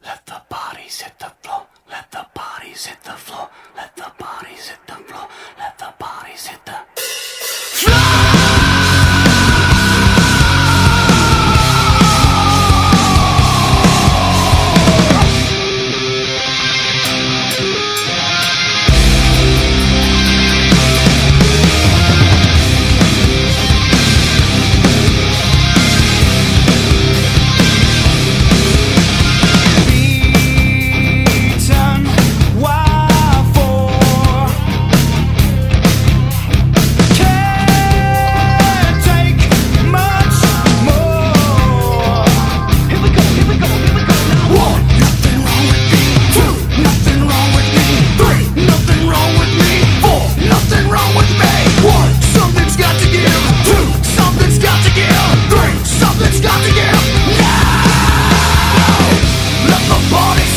Let the bodies hit the floor. Let the bodies hit the floor. Let the bodies hit the floor. Let the bodies hit the bodies